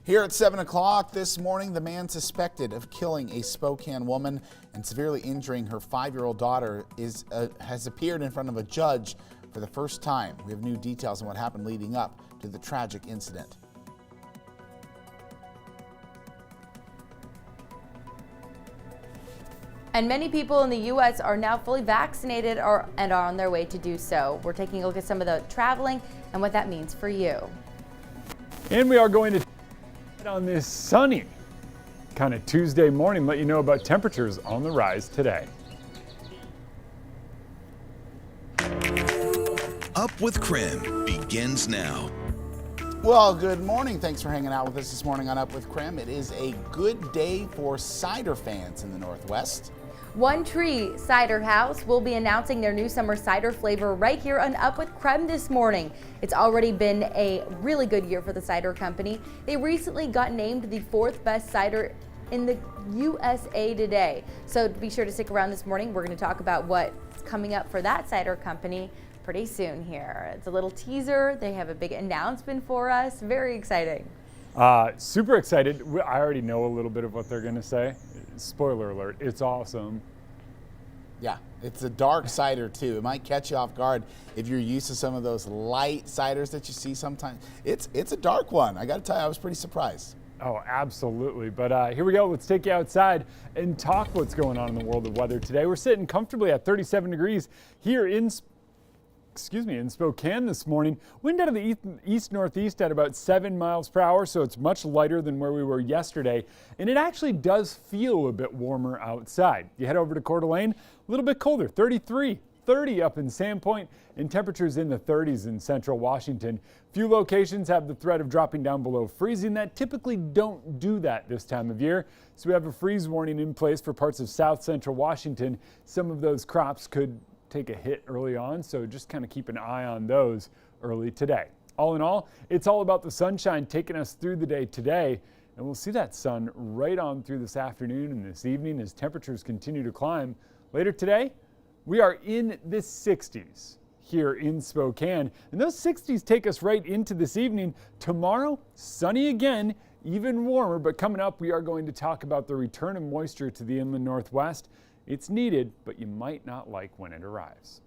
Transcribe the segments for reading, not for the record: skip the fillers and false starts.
Here at 7 o'clock this morning, the man suspected of killing a Spokane woman and severely injuring her 5-year-old daughter has appeared in front of a judge for the first time. We have new details on what happened leading up to the tragic incident. And many people in the U.S. are now fully vaccinated and are on their way to do so. We're taking a look at some of the traveling and what that means for you. And we are going to on this sunny kind of Tuesday morning, let you know about temperatures on the rise today. Up with KREM begins now. Well, good morning. Thanks for hanging out with us this morning on Up with KREM. It is a good day for cider fans in the Northwest. One Tree Cider House will be announcing their new summer cider flavor right here on Up with KREM this morning. It's already been a really good year for the cider company. They recently got named the 4th best cider in the USA Today. So be sure to stick around this morning. We're going to talk about what's coming up for that cider company pretty soon here. It's a little teaser. They have a big announcement for us. Very exciting. Super excited. I already know a little bit of what they're going to say. Spoiler alert, it's awesome. Yeah, it's a dark cider too. It might catch you off guard if you're used to some of those light ciders that you see sometimes. It's a dark one. I got to tell you, I was pretty surprised. Oh, absolutely. But here we go. Let's take you outside and talk what's going on in the world of weather today. We're sitting comfortably at 37 degrees here in Spokane this morning. Wind out of the east-northeast at about 7 miles per hour, so it's much lighter than where we were yesterday. And it actually does feel a bit warmer outside. You head over to Coeur d'Alene, a little bit colder, 33, 30 up in Sandpoint, and temperatures in the 30s in central Washington. Few locations have the threat of dropping down below freezing that typically don't do that this time of year. So we have a freeze warning in place for parts of south central Washington. Some of those crops could take a hit early on, so just kind of keep an eye on those early today. All in all, it's all about the sunshine taking us through the day today, and we'll see that sun right on through this afternoon and this evening as temperatures continue to climb. Later today, we are in the 60s here in Spokane, and those 60s take us right into this evening. Tomorrow, sunny again, even warmer, but coming up, we are going to talk about the return of moisture to the inland Northwest. It's needed, but you might not like when it arrives.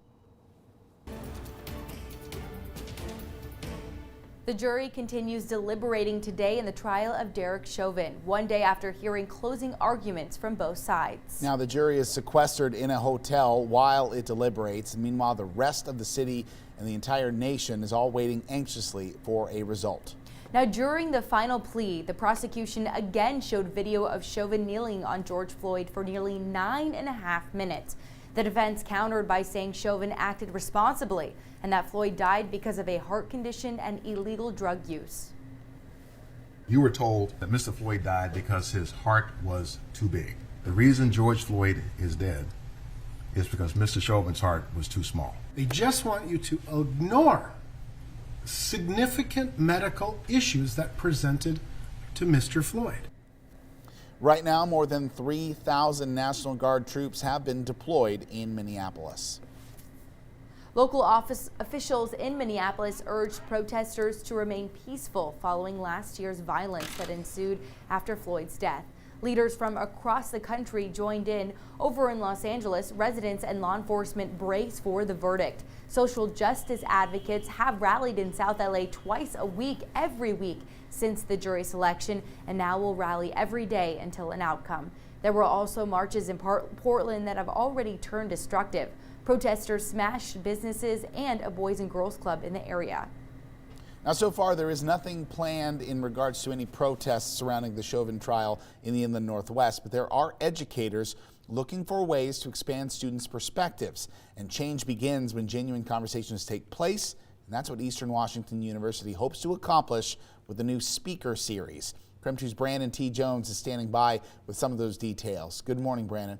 The jury continues deliberating today in the trial of Derek Chauvin, one day after hearing closing arguments from both sides. Now, the jury is sequestered in a hotel while it deliberates. Meanwhile, the rest of the city and the entire nation is all waiting anxiously for a result. Now, during the final plea, the prosecution again showed video of Chauvin kneeling on George Floyd for nearly 9.5 minutes. The defense countered by saying Chauvin acted responsibly and that Floyd died because of a heart condition and illegal drug use. You were told that Mr. Floyd died because his heart was too big. The reason George Floyd is dead is because Mr. Chauvin's heart was too small. They just want you to ignore significant medical issues that presented to Mr. Floyd. Right now, more than 3,000 National Guard troops have been deployed in Minneapolis. Local office officials in Minneapolis urged protesters to remain peaceful following last year's violence that ensued after Floyd's death. Leaders from across the country joined in. Over in Los Angeles, residents and law enforcement brace for the verdict. Social justice advocates have rallied in South LA twice a week, every week since the jury selection, and now will rally every day until an outcome. There were also marches in Portland that have already turned destructive. Protesters smashed businesses and a Boys and Girls Club in the area. Now, so far, there is nothing planned in regards to any protests surrounding the Chauvin trial in the inland Northwest, but there are educators looking for ways to expand students' perspectives. And change begins when genuine conversations take place, and that's what Eastern Washington University hopes to accomplish with the new speaker series. KREM 2's Brandon T. Jones is standing by with some of those details. Good morning, Brandon.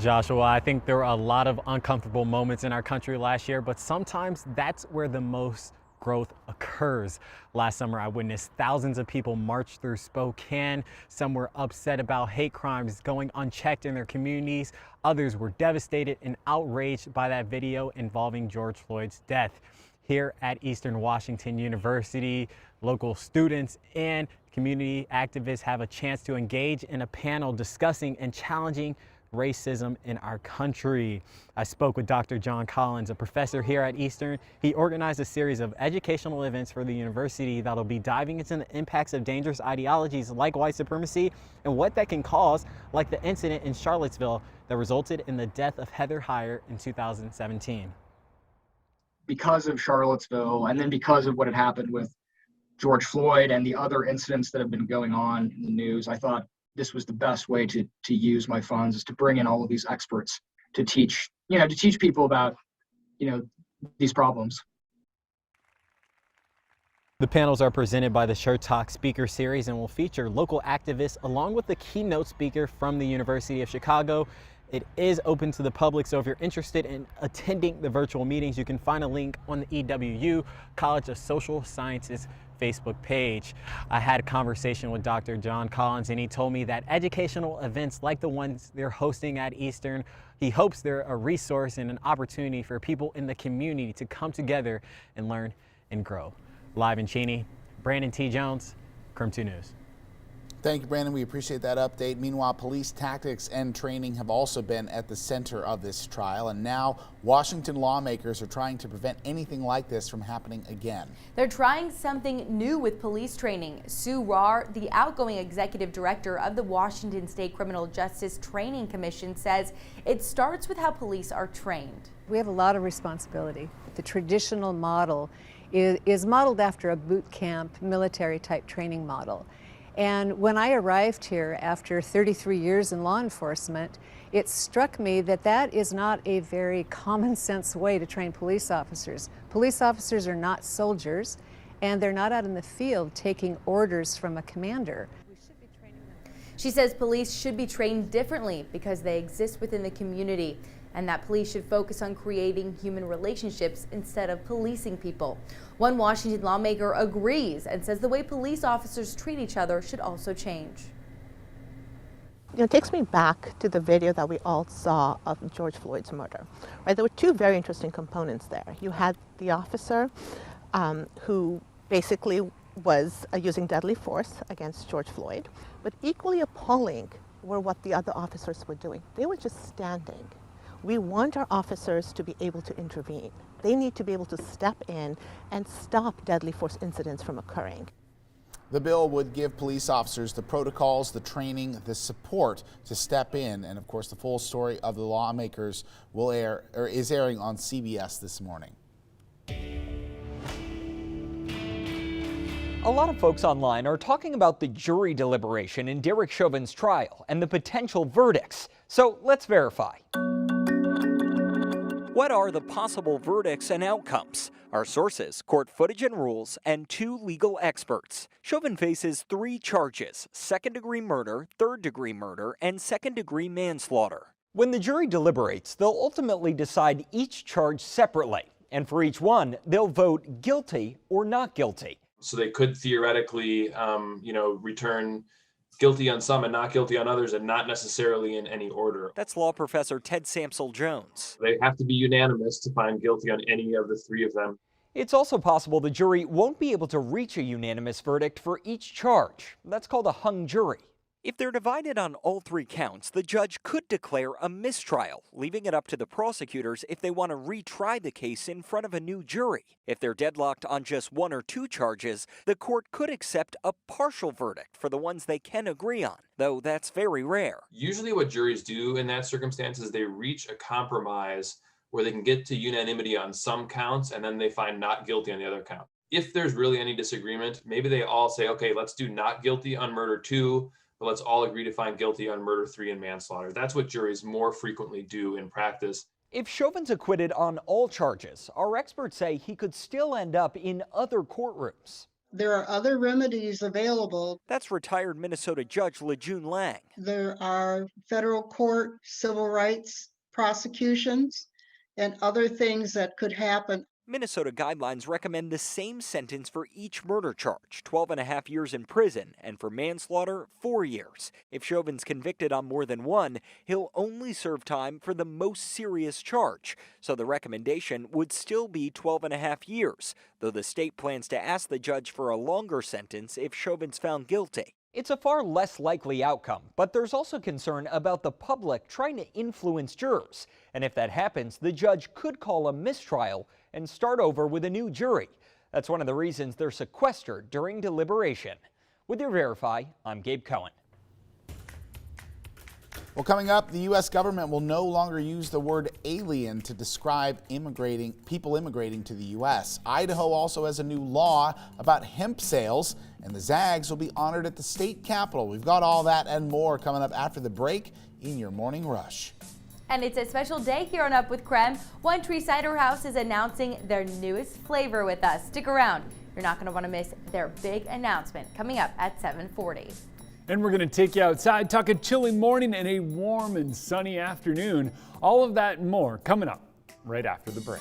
Joshua, I think there were a lot of uncomfortable moments in our country last year, but sometimes that's where the most growth occurs. Last summer, I witnessed thousands of people march through Spokane. Some were upset about hate crimes going unchecked in their communities. Others were devastated and outraged by that video involving George Floyd's death. here at Eastern Washington University. Local students and community activists have a chance to engage in a panel discussing and challenging racism in our country. I spoke with Dr. John Collins, a professor here at Eastern. He organized a series of educational events for the university that'll be diving into the impacts of dangerous ideologies like white supremacy and what that can cause, like the incident in Charlottesville that resulted in the death of Heather Heyer in 2017. Because of Charlottesville, and then because of what had happened with George Floyd and the other incidents that have been going on in the news, I thought this was the best way to use my funds, is to bring in all of these experts to teach people about, these problems. The panels are presented by the Show Talk Speaker Series and will feature local activists along with the keynote speaker from the University of Chicago. It is open to the public, so if you're interested in attending the virtual meetings, you can find a link on the EWU College of Social Sciences Facebook page. I had a conversation with Dr. John Collins, and he told me that educational events like the ones they're hosting at Eastern, he hopes they're a resource and an opportunity for people in the community to come together and learn and grow. Live in Cheney, Brandon T. Jones, KREM 2 News. Thank you, Brandon. We appreciate that update. Meanwhile, police tactics and training have also been at the center of this trial, and now Washington lawmakers are trying to prevent anything like this from happening again. They're trying something new with police training. Sue Rahr, the outgoing executive director of the Washington State Criminal Justice Training Commission, says it starts with how police are trained. We have a lot of responsibility. The traditional model is modeled after a boot camp military type training model. And when I arrived here after 33 years in law enforcement, it struck me that that is not a very common sense way to train police officers. Police officers are not soldiers, and they're not out in the field taking orders from a commander. She says police should be trained differently because they exist within the community, and that police should focus on creating human relationships instead of policing people. One Washington lawmaker agrees and says the way police officers treat each other should also change. It takes me back to the video that we all saw of George Floyd's murder. Right? There were two very interesting components there. You had the officer who basically was using deadly force against George Floyd, but equally appalling were what the other officers were doing. They were just standing. We want our officers to be able to intervene. They need to be able to step in and stop deadly force incidents from occurring. The bill would give police officers the protocols, the training, the support to step in. And of course, the full story of the lawmakers is airing on CBS this morning. A lot of folks online are talking about the jury deliberation in Derek Chauvin's trial and the potential verdicts. So let's verify. What are the possible verdicts and outcomes? Our sources, court footage and rules, and 2 legal experts. Chauvin faces 3 charges: second-degree murder, third-degree murder, and second-degree manslaughter. When the jury deliberates, they'll ultimately decide each charge separately. And for each one, they'll vote guilty or not guilty. So they could theoretically, return guilty on some and not guilty on others, and not necessarily in any order. That's law professor Ted Samsel-Jones. They have to be unanimous to find guilty on any of the 3 of them. It's also possible the jury won't be able to reach a unanimous verdict for each charge. That's called a hung jury. If they're divided on all 3 counts, the judge could declare a mistrial, leaving it up to the prosecutors if they want to retry the case in front of a new jury. If they're deadlocked on just 1 or 2 charges, the court could accept a partial verdict for the ones they can agree on, though that's very rare. Usually what juries do in that circumstance is they reach a compromise where they can get to unanimity on some counts, and then they find not guilty on the other count. If there's really any disagreement, maybe they all say, okay, let's do not guilty on murder 2, but let's all agree to find guilty on murder 3 and manslaughter. That's what juries more frequently do in practice. If Chauvin's acquitted on all charges, our experts say he could still end up in other courtrooms. There are other remedies available. That's retired Minnesota Judge LeJune Lang. There are federal court civil rights prosecutions and other things that could happen. Minnesota guidelines recommend the same sentence for each murder charge, 12.5 years in prison, and for manslaughter, 4 years. If Chauvin's convicted on more than one, he'll only serve time for the most serious charge. So the recommendation would still be 12.5 years, though the state plans to ask the judge for a longer sentence if Chauvin's found guilty. It's a far less likely outcome, but there's also concern about the public trying to influence jurors. And if that happens, the judge could call a mistrial and start over with a new jury. That's one of the reasons they're sequestered during deliberation. With your Verify, I'm Gabe Cohen. Well, coming up, the U.S. government will no longer use the word alien to describe people immigrating to the U.S. Idaho also has a new law about hemp sales, and the Zags will be honored at the state capitol. We've got all that and more coming up after the break in your Morning Rush. And it's a special day here on Up with KREM. One Tree Cider House is announcing their newest flavor with us. Stick around. You're not going to want to miss their big announcement coming up at 7:40. And we're going to take you outside, talk a chilly morning and a warm and sunny afternoon. All of that and more coming up right after the break.